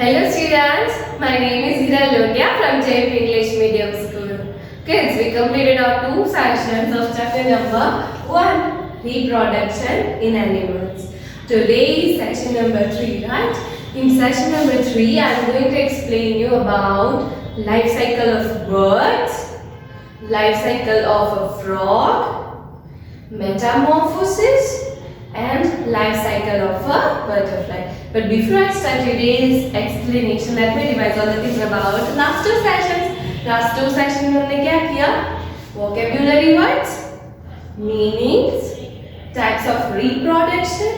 Hello students, my name is Hira Lotia from JF English Medium School. Kids, we completed our 2 sessions of chapter number 1, reproduction in animals. Today is session number 3, right? In session number 3, I am going to explain you about life cycle of birds, life cycle of a frog, metamorphosis, and life cycle of a butterfly. But before I start today's explanation, let me revise all the things about last 2 sessions. Last 2 sessions में हमने क्या किया? Vocabulary words, meanings, types of reproduction,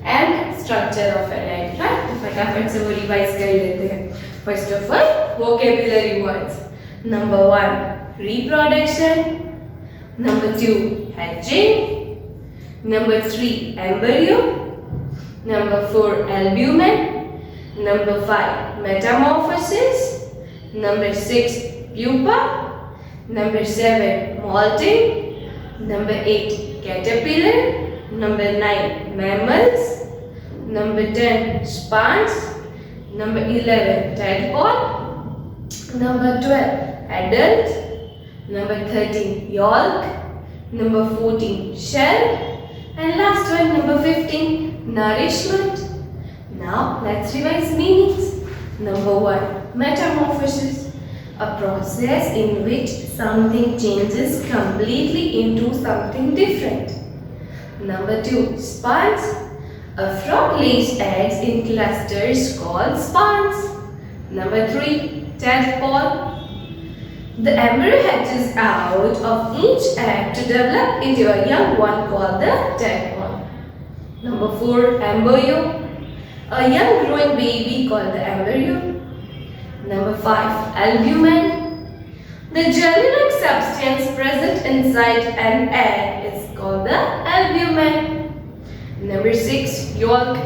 and structure of an egg. Right? तो फटाफट से वो revise कर लेते हैं. First of all, vocabulary words. Number 1, reproduction. Number 2, hatching. Number 3, embryo. Number 4, albumen. Number 5, metamorphosis. Number 6, pupa. Number 7, molting. Number 8, caterpillar. Number 9, mammals. Number 10, spawns. Number 11, tadpole. Number 12, adult. Number 13, yolk. Number 14, shell. And last one, number 15, nourishment. Now let's revise meanings. Number 1, metamorphosis, a process in which something changes completely into something different. Number 2, spawns, a frog lays eggs in clusters called spawns. Number 3, tadpole. The embryo hatches out of each egg to develop into a young one called the tadpole. Number 4, embryo. A young growing baby called the embryo. Number 5, albumen. The jelly-like substance present inside an egg is called the albumen. Number 6, yolk.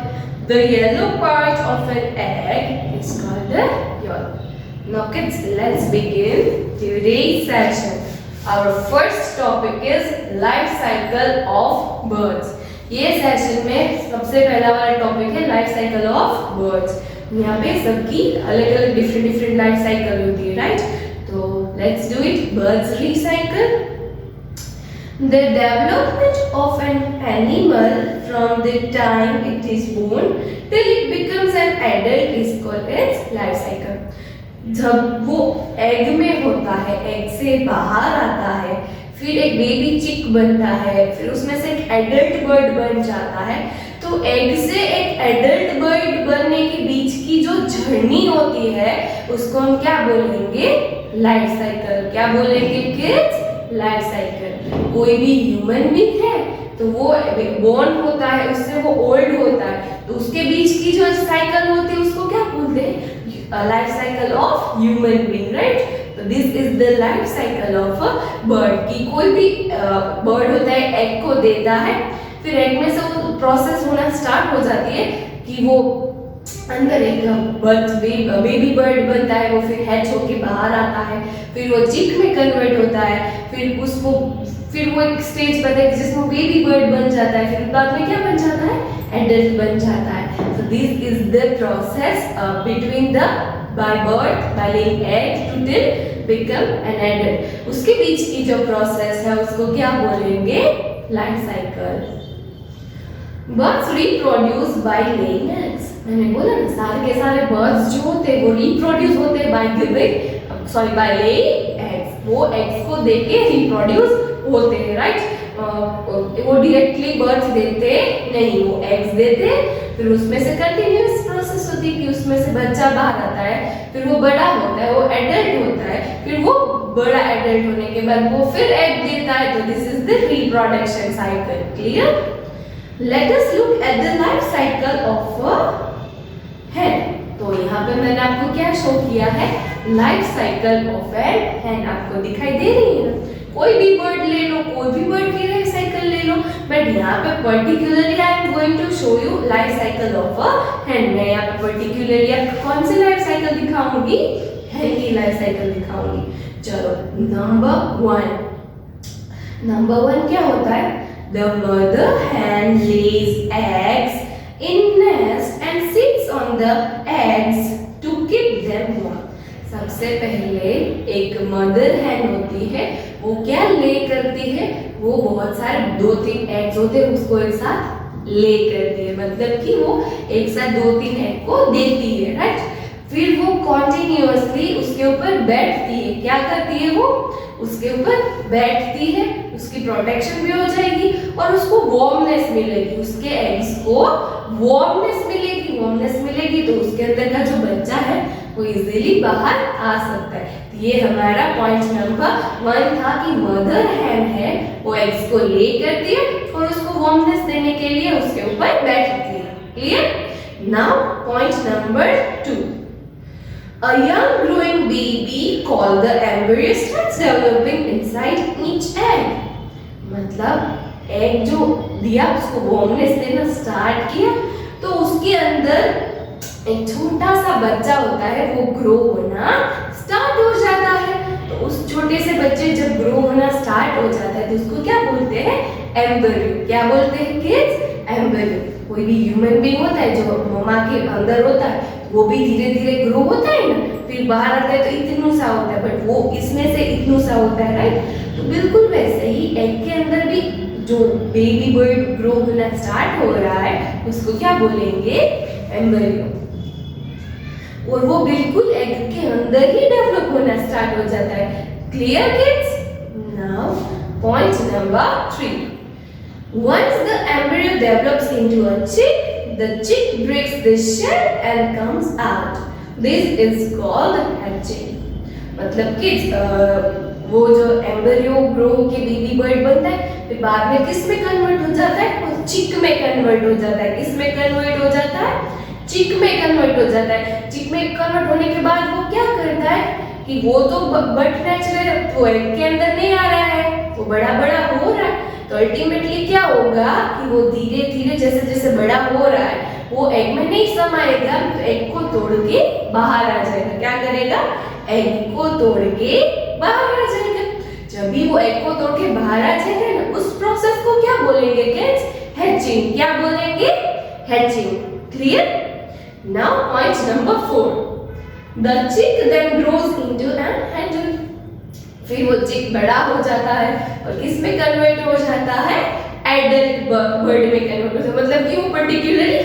The yellow part of an egg is called the yolk. Now kids, let's begin today's session. Our first topic is life cycle of birds. ये session में सबसे पहला वाला topic है life cycle of birds. यहाँ पे सबकी अलग अलग डिफरेंट लाइफ साइकिल होती है, राइट? तो let's do it. Birds recycle. The development of an animal from the time it is born till it becomes an adult is called its life cycle. जब वो एग में होता है, egg से बाहर आता है, फिर एक बेबी चिक बनता है, फिर उसमें से एक एडल्ट बर्ड बन जाता है, तो एग से एक एडल्ट बर्ड बनने के बीच की जो जर्नी होती है उसको हम क्या बोलेंगे? Life cycle. क्या बोलेंगे किड्स? Life cycle. कोई भी ह्यूमन बीइंग है तो वो बोर्न होता है, उससे वो ओल्ड होता है, तो उसके बीच की जो साइकिल होती है उसको क्या बोलते हैं? Life cycle of human being, right? तो this is the life cycle of a bird. की कोई भी बर्ड होता है, एग को देता है, फिर एग में से वो प्रोसेस होना स्टार्ट हो जाती है कि वो अंदर एक बेबी बर्ड बनता है, वो फिर हैच होके बाहर आता है, फिर वो चिक में कन्वर्ट होता है, फिर वो एक स्टेज पर है जिसमें बेबी बर्ड बन जाता है, फिर बाद में क्या बन जाता है? एडल्ट बन जाता है. So this is the process between the by birth, by laying egg to till become an adult. उसके बीच की जो प्रोसेस है उसको क्या बोलेंगे? Life cycle. Birds reproduce by laying eggs. मैंने बोला ना, सारे के सारे बर्ड्स जो होते हैं वो रिप्रोड्यूस होते हैं by laying eggs. वो एग्स को देके रिप्रोड्यूस होते हैं, राइट? वो डायरेक्टली बर्थ देते नहीं, वो एग्स देते, फिर उसमें से कंटिन्यूअस प्रोसेस होती है कि उसमें से बच्चा बाहर आता है, फिर वो बड़ा होता है, वो एडल्ट होता है, फिर वो बड़ा एडल्ट होने के बाद वो फिर एग देता है. तो this is the reproduction cycle. Clear? Late us look at the life cycle of a hen. तो यहाँ पे मैंने आपको क्या शो किया है? Life cycle of an hen. आपको दिखाई दे रही है ना? कोई भी बर्ड ले लो, कोई भी बर्ड की लाइफ साइकिल ले लो, बट यहाँ पे particularly I am going to show you life cycle of a hen. मैं यहाँ पे पर्टिकुलरली आपको कौन सी लाइफ साइकिल दिखाऊंगी? hen की लाइफ साइकिल दिखाऊंगी. चलो, नंबर वन क्या होता है? The mother hen lays eggs in nest and sits on the eggs to keep them warm. सबसे पहले एक मदर हैन होती है, वो क्या ले करती है, वो बहुत सारे 2-3 एग्स होते हैं उसको एक साथ ले करती है, मतलब कि वो एक साथ 2-3 एग को देती है, राइट। फिर वो कॉन्टिन्यूअसली उसके ऊपर बैठती है, क्या करती है वो उसके ऊपर बैठती है, उसकी प्रोटेक्शन भी हो जाएगी और उसको वार्मनेस मिलेगी, उसके एग्स को वार्मनेस मिलेगी तो उसके अंदर का जो बच्चा है वो इजीली बाहर आ सकता है। तो ये हमारा पॉइंट नंबर 1 था कि मदर हैन है वो एग्स को ले करती है और उसको वार्मनेस देने के लिए उसके ऊपर बैठती है। Clear? Now point number 2, a young growing baby called the embryo starts developing inside each egg. मतलब एग जो दिया उसको वार्मनेस देना स्टार्ट किया तो उसके अंदर एक छोटा सा बच्चा होता है वो ग्रो होना स्टार्ट हो जाता है। तो उस छोटे से बच्चे जब ग्रो होना स्टार्ट हो जाता है तो उसको क्या बोलते हैं? एम्ब्रियो। क्या बोलते हैं किड्स? एम्ब्रियो। कोई भी ह्यूमन बीइंग होता है जो मम्मा के अंदर होता है वो भी धीरे धीरे ग्रो होता है ना, फिर बाहर आता है तो इतनू सा होता है, बट वो इसमें से इतनू सा होता है, राइट। तो बिल्कुल वैसे ही एग के अंदर भी जो बेबी बर्ड ग्रो होना स्टार्ट हो रहा है उसको क्या बोलेंगे? एम्ब्रियो। और वो बिल्कुल एग के अंदर ही डेवलप होना स्टार्ट हो जाता है। Clear kids? Now point number 3, once the embryo develops into a chick, the chick breaks the shell and comes out. This is called hatching. मतलब किड्स वो जो एम्ब्रियो ग्रो के बेबी बर्ड बनता है फिर बाद में किस में कन्वर्ट हो जाता है? वो चिक में कन्वर्ट हो जाता है। किस में कन्वर्ट हो जाता है? चिक में कन्वर्ट हो जाता है। चिक में कन्वर्ट होने के बाद वो क्या करता है कि वो तो बट नेचुरल वो एग के अंदर नहीं आ रहा है, वो बड़ा बड़ा हो रहा है। तो अल्टीमेटली क्या होगा कि वो धीरे धीरे जैसे जैसे बड़ा हो रहा है वो एग में नहीं समाएगा, तो एग को तोड़ के बाहर आ जाएगा। क्या करेगा? एग को तोड़ के बाहर आ जाएगा। जब भी वो एग को तोड़ के बाहर आ जाएगा ना, उस प्रोसेस को क्या बोलेंगे किड्स? हैचिंग। क्या बोलेंगे? Hatching. Clear? Now point number 4, the chick then grows into an adult. फिर वो चिक बड़ा हो जाता है और किस में कन्वर्ट हो जाता है? एडल्ट बर्ड में कन्वर्ट हो जाता है, मतलब कि वो पर्टिकुलरली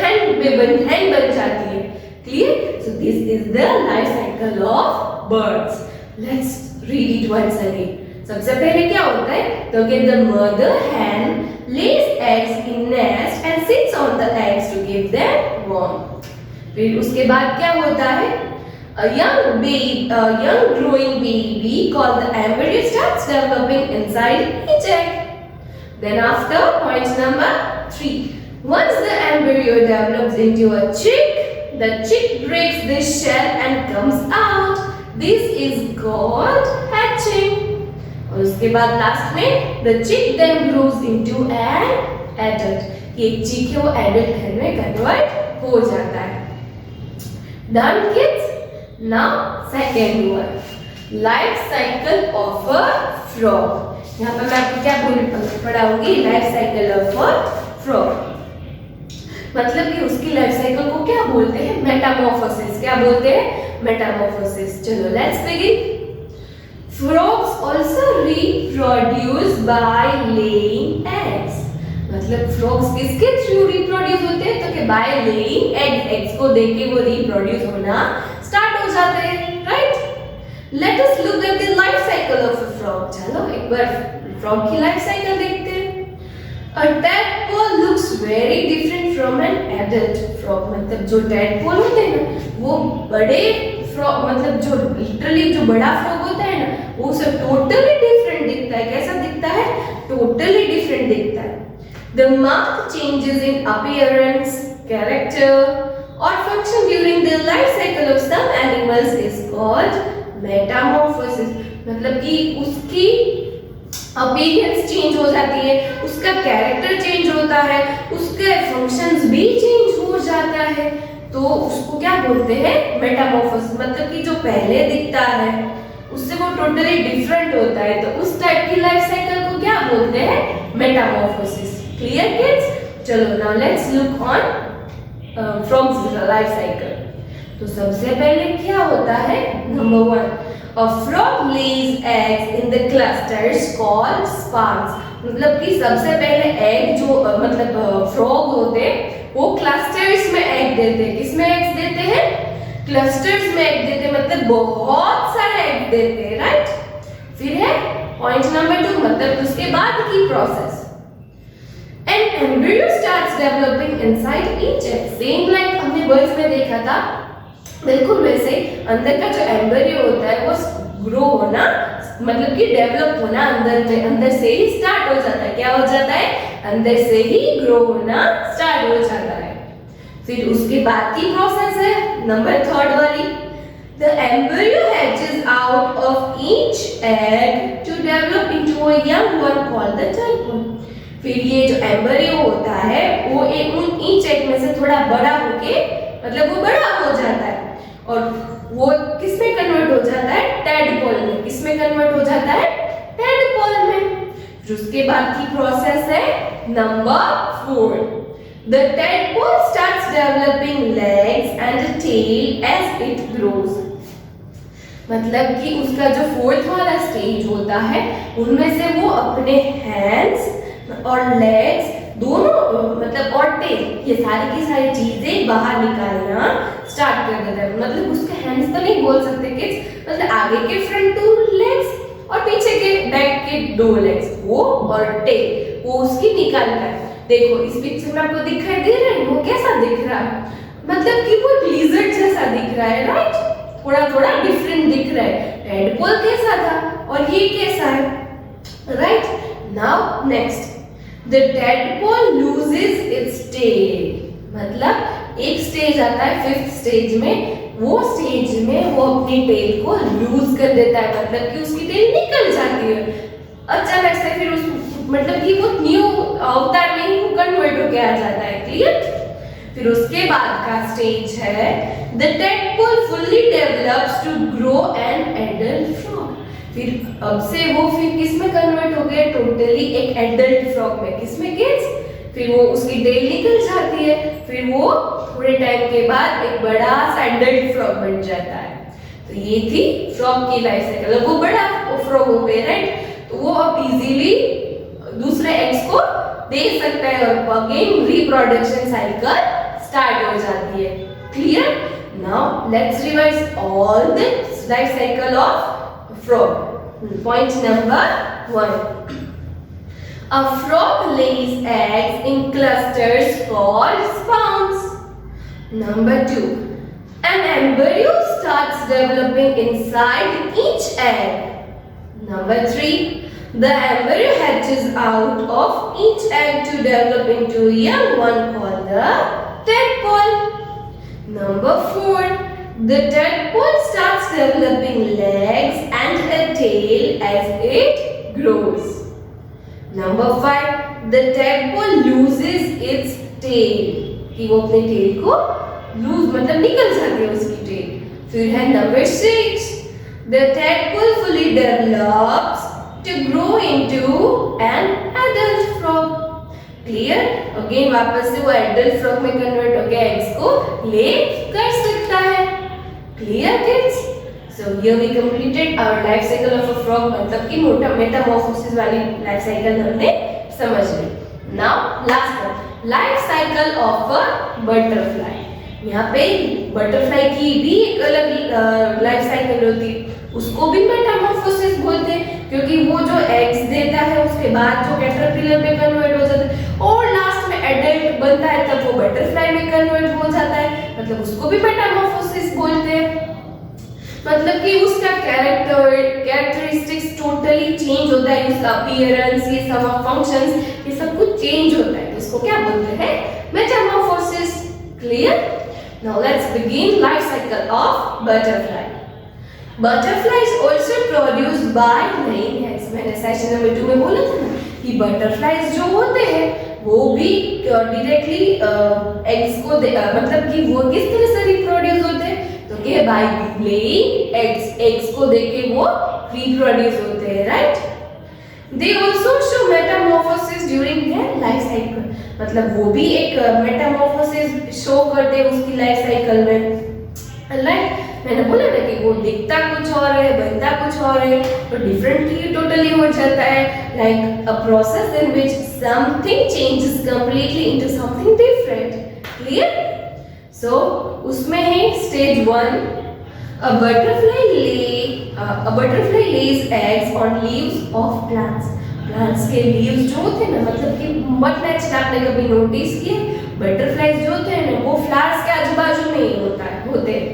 हैन बन जाती है। Clear? So this is the life cycle of birds. Let's read it once again. सबसे पहले क्या होता है? तो कि the mother hen lays eggs in nest and sits on the eggs to give them warmth. फिर उसके बाद क्या होता है? A young growing baby called the embryo starts developing inside each egg. Then after point number 3, once the embryo develops into a chick, the chick breaks the shell and comes out. This is called hatching. और उसके बाद last में the chick then grows into an adult. ये एक चिक है वो adult हैन में कन्वर्ट हो जाता है। Done kids? Now second one, life cycle of a frog. यहाँ पर मैं आपको क्या पढ़ाऊंगी? Life cycle of a frog. मतलब कि उसकी लाइफ साइकिल को क्या बोलते हैं? मेटामॉर्फोसिस। क्या बोलते हैं? मेटामॉर्फोसिस। चलो let's begin. Frogs also reproduce by laying eggs. मतलब फ्रॉग्स किसके थ्रू रिप्रोड्यूस होते हैं? तो कि बाय लेइंग एग्स को देके वो रिप्रोड्यूस होना स्टार्ट हो जाते हैं, right. Let us look at the life cycle of a frog. चलो एक बार फ्रॉग की लाइफ साइकिल देखते हैं। A tadpole looks very different from an adult frog. मतलब जो टैडपोल होते हैं ना वो बड़े फ्रॉग, मतलब जो लिटरली जो बड़ा फ्रॉग होता है ना वो सब टोटली डिफरेंट दिखता है। कैसा दिखता है? टोटली डिफरेंट दिखता है। The marked changes in appearance, character, or function during the life cycle of some animals is called metamorphosis. मतलब कि उसकी अपीयरेंस चेंज हो जाती है, उसका कैरेक्टर चेंज होता है, उसके फंक्शंस भी चेंज हो जाता है, तो उसको क्या बोलते हैं? मेटामॉर्फोसिस। मतलब कि जो पहले दिखता है उससे वो टोटली डिफरेंट होता है, तो उस टाइप की लाइफ साइकिल को क्या बोलते हैं? मेटामॉर्फोसिस। Clear kids? चलो now let's look on frog's life cycle. तो सबसे पहले क्या होता है, number 1, a frog lays eggs in the clusters called spawns। मतलब कि सबसे पहले एग जो मतलब फ्रॉग होते हैं वो क्लस्टर्स में एग देते हैं। किसमें एग्स देते हैं, क्लस्टर्स में एग देते हैं, मतलब बहुत सारे एग देते हैं, राइट। फिर है पॉइंट नंबर 2, मतलब उसके बाद की process, an embryo starts developing inside each egg। Same like हमने बर्ड्स में देखा था, बिल्कुल वैसे अंदर का जो एम्ब्रियो होता है वो ग्रो होना मतलब कि डेवलप होना अंदर से ही स्टार्ट हो जाता है। क्या हो जाता है, अंदर से ही ग्रो होना स्टार्ट हो जाता है। फिर उसके बाद की प्रोसेस है नंबर 3 वाली, the embryo hatches out of each egg to develop into a young one called the tadpole। फिर ये जो एम्ब्रियो होता है वो ईच एग में से थोड़ा बड़ा होके मतलब वो बड़ा हो जाता है और वो किसमें कन्वर्ट हो जाता है, टैडपोल में। किसमें कन्वर्ट हो जाता है, टैडपोल में। फिर उसके बाद की प्रोसेस है number 4, the tadpole starts developing legs and a tail as it grows। मतलब कि उसका जो 4th वाला स्टेज होता है उनमें से वो अपने हैंड्स और लेग्स दोनों मतलब और टेल, ये सारी की सारी चीजें बाहर निकालना स्टार्ट कर देता है। मतलब उसके हैंड्स तो नहीं बोल सकते किड्स, मतलब आगे के फ्रंट 2 लेग्स और पीछे के बैक के 2 लेग्स, वो और टेल वो उसकी निकालता है। देखो इस पिक्चर में आपको दिखाई दे रहा है, वो कैसा दिख रहा है, मतलब कि वो लिजर्ड जैसा दिख रहा है, राइट। थोड़ा थोड़ा डिफरेंट दिख रहा है। टैडपोल कैसा था और ये कैसा है, right. Now next, the tadpole loses its tail। मतलब एक स्टेज आता है 5th स्टेज में, वो स्टेज में वो अपनी टेल को लूज कर देता है, मतलब कि उसकी टेल निकल जाती है अचानक से। फिर उस मतलब कि वो न्यू अवतार में ही कन्वर्ट होके आ जाता है, क्लियर। फिर उसके बाद का स्टेज है the tadpole fully develops to grow an adult frog। फिर अब से वो फिर किस में कन्वर्ट हो गया, टोटली एक एडल्ट फ्रॉग में। किसमें किड्स, फिर वो उसकी टेल निकल जाती है, फिर वो थोड़े टाइम के बाद एक बड़ा सा एडल्ट फ्रॉग बन जाता है। तो ये थी फ्रॉग की लाइफ साइकिल। वो बड़ा फ्रॉग हो गया, राइट, तो वो अब इजीली दूसरे एग्स को दे सकता है और अगेन रिप्रोडक्शन साइकिल स्टार्ट हो जाती है, clear. Now let's revise all the life cycle of frog। Point number 1, a frog lays eggs in clusters called spawns। Number 2, an embryo starts developing inside each egg। Number 3, the embryo hatches out of each egg to develop into a young one called the tadpole। Number 4, the tadpole starts developing legs and a tail as it grows। Number 5, the tadpole loses its tail। कि वो अपने tell को loose मतलब निकल जाती है उसकी tell. फिर है number 6, the tadpole fully develops to grow into an adult frog। Clear. Again वापस से वो एडल्ट फ्रॉग में कन्वर्ट होकर एग्स को ले कर सकता है, clear kids. So here we completed our life cycle of a frog, मतलब कि मोटा मेटामॉर्फोसिस वाली लाइफ साइकिल हमने समझ ली। Now last one, life cycle of a butterfly. यहाँ पे बटरफ्लाई की भी एक अलग लाइफ साइकिल होती है, उसको भी मेटामॉर्फोसिस बोलते हैं, क्योंकि वो जो एग्स देता है उसके बाद जो कैटरपिलर में कन्वर्ट हो जाता है और लास्ट में एडल्ट बनता है तब वो बटरफ्लाई में कन्वर्ट हो जाता है, मतलब उसको भी मेटामॉर्फोसिस बोलते हैं। मतलब कि उसका कैरेक्टरिस्टिक्स टोटली चेंज होता है, उसका अपीयरेंस, ये सब फंक्शंस, ये सब कुछ चेंज होता है, तो उसको क्या बोलते हैं, metamorphosis, clear. Now let's begin life cycle of butterfly. Butterfly is also produced by laying eggs. मैंने सेशन नंबर 2 में बोला था ना कि बटरफ्लाइज जो होते हैं वो भी डायरेक्टली एग्स को मतलब कि वो किस तरह से रिप्रोड्यूस होते हैं, तो के बाय लेइंग एग्स, एग्स को देके वो रिप्रोड्यूस होते हैं, right. They also show Metamorphosis during their life cycle, मतलब वो भी एक मेटामॉर्फोसिस शो करते हैं उसकी लाइफ साइकिल में। राइट। मैंने बोला ना कि वो दिखता कुछ और है, बनता कुछ और है, तो डिफरेंटली टोटली हो जाता है। Like a process in which something changes completely into something different. Clear? So उसमें है stage 1, a butterfly lays eggs on leaves of plants. Plants के लीव्स जो होते हैं ना, मतलब कि बट नेचर आपने कभी नोटिस किए, बटरफ्लाइज जो होते हैं ना वो फ्लावर्स के आजू बाजू में ही होते हैं।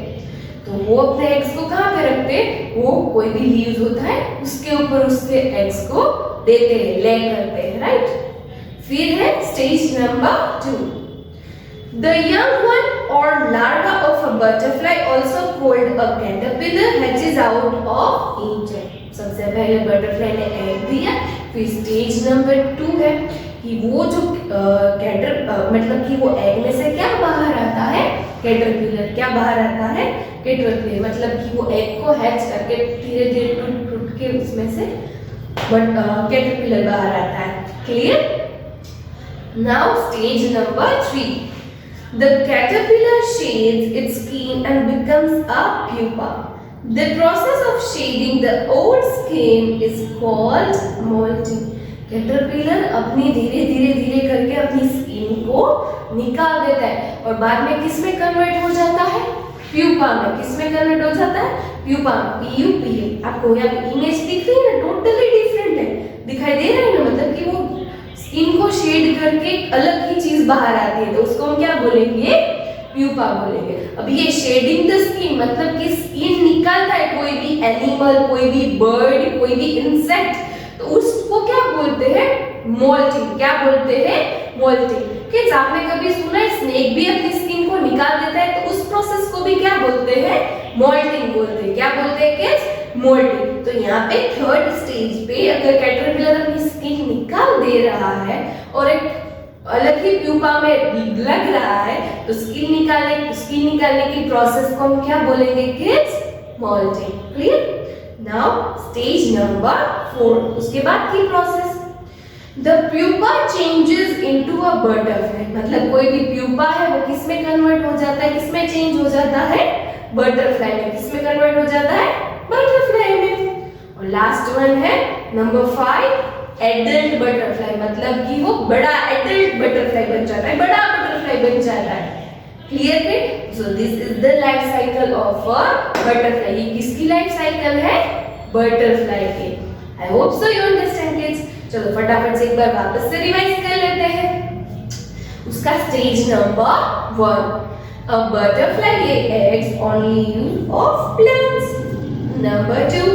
तो वो अपने एग्स को कहाँ पे रखते हैं? वो कोई भी लीव्स होता है उसके ऊपर उसके एग्स को देते हैं, ले करते हैं, राइट। फिर है stage number 2, the young one or larva of a butterfly also called a caterpillar hatches out of each egg. सबसे पहले बटरफ्लाई ने एग दिया। फिर स्टेज नंबर 2 है कि वो जो मतलब कि वो एग में से क्या बाहर आता है? कैटरपिलर। क्या बाहर आता है? कैटरपिलर। मतलब कि वो एग को हैच करके धीरे धीरे टूट के उसमें से कैटरपिलर बाहर आता है। Clear? Now stage number 3, the caterpillar shades its skin and becomes a pupa. The process of shading the old skin is called molting. Caterpillar अपनी धीरे धीरे करके अपनी स्किन को निकाल देता है और बाद में किस में कन्वर्ट हो जाता है? प्यूपा में। किस में कन्वर्ट हो जाता है? प्यूपा। PUPA। आपको यहाँ पे इमेज दिख रही है ना, टोटली डिफरेंट है, दिखाई दे रहा है ना, मतलब कि वो स्किन को शेड करके अलग ही चीज बाहर आती है, तो उसको हम क्या बोलेंगे? प्यूपा बोलेंगे। अब ये शेडिंग द स्किन मतलब कि स्किन निकालता है कोई भी एनिमल, कोई भी बर्ड, कोई भी इंसेक्ट, तो उसको क्या बोलते हैं? मोल्टिंग। क्या बोलते हैं? मोल्टिंग। किड्स, आपने कभी सुना है स्नेक भी अपनी स्किन को निकाल देता है, तो उस प्रोसेस को भी क्या बोलते हैं? मोल्टिंग बोलते हैं। क्या बोलते हैं किड्स? मोल्टिंग। तो यहाँ पे थर्ड स्टेज पे अगर कैटरपिलर अपनी स्किन निकाल दे रहा है और एक अलग ही प्यूपा में लग रहा है, तो स्किन निकालने की प्रोसेस को हम क्या बोलेंगे kids? Moulting. Clear? Now stage number 4, उसके बाद की process, the pupa changes into a butterfly. मतलब कोई भी प्यूपा है वो किस में कन्वर्ट हो जाता है? किस में चेंज हो जाता है? बटरफ्लाई में। किस में कन्वर्ट हो जाता है? बटरफ्लाई में। और लास्ट वन है नंबर 5, एडल्ट बटरफ्लाई। मतलब कि वो बड़ा एडल्ट बटरफ्लाई बन जाता है, बड़ा बटरफ्लाई बन जाता है। Clear kid? So this is the life cycle of a butterfly. ये किसकी लाइफ साइकिल है? बटरफ्लाई की। I hope so you understand kids. चलो फटाफट से एक बार वापस से रिवाइज कर लेते हैं। उसका stage number 1, a butterfly lay eggs on leaves of plants. Number 2,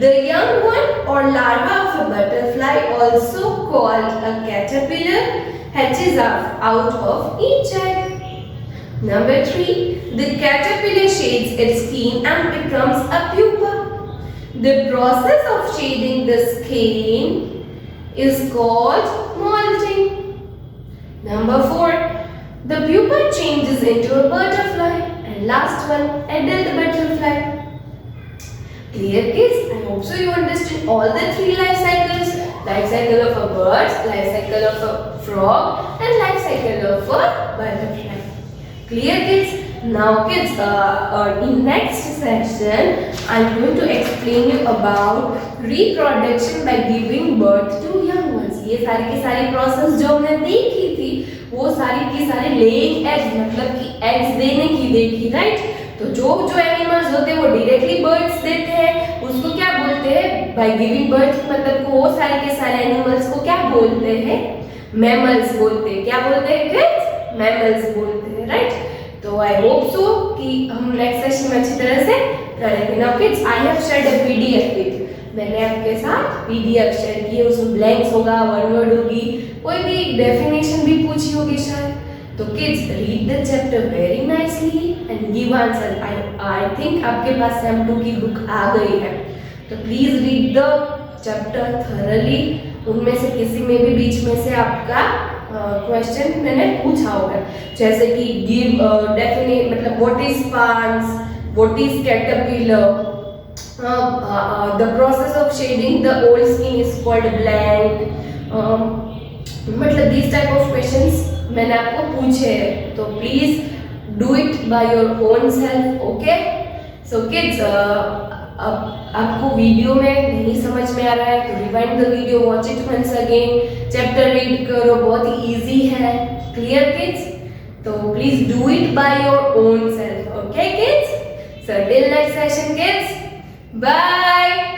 the young one or larva of a butterfly, also called a caterpillar, hatches out of each egg. Number 3, the caterpillar shades its skin and becomes a pupa. The process of shading the skin is called molting. Number 4, the pupa changes into a butterfly. And last one, adult butterfly. Clear kids? I hope so you understood all the 3 life cycles. Life cycle of a bird, life cycle of a frog, and life cycle of a butterfly. Clear kids? Now kids, in next session, I'm going to explain you about reproduction by giving birth to young ones. ये सारी की सारी process जो हमने देखी थी, वो सारी की सारी लेइंग एग्स मतलब कि एग्स देने की देखी, राइट। तो जो एनिमल्स होते हैं वो डायरेक्टली बर्ड्स देते हैं, उसको क्या बोलते हैं? By giving birth. मतलब वो सारे के सारे एनिमल्स को क्या बोलते हैं? मैमल्स बोलते हैं। क्या बोलते हैं किड्स? मैमल्स बोलते हैं, राइट। तो आई होप सो कि हम नेक्स्ट सेशन में अच्छी तरह से करेंगे। Now kids, I have shared a PDF with you. मैंने आपके साथ पीडीएफ शेयर की है, उसमें ब्लैंक्स होगा, वन वर्ड होगी, कोई भी डेफिनेशन भी पूछी होगी शायद। तो kids, read the chapter very nicely and give answer. I think आपके पास सेम 2 की बुक आ गई है, तो please read the chapter thoroughly. उनमें से किसी में भी बीच में से आपका क्वेश्चन मैंने पूछा होगा, जैसे कि गिव डेफिनेट मतलब what is plants, what is caterpillar, the process of shedding the old skin is called blank, मतलब दिस टाइप ऑफ क्वेश्चंस मैंने आपको पूछे हैं। तो please do it by your own self. Okay, so kids, अब आपको video में नहीं समझ में आ रहा है तो rewind the video, watch it once again, chapter read करो, बहुत इजी है. Clear kids? तो please do it by your own self. Okay kids? So till next session kids, bye.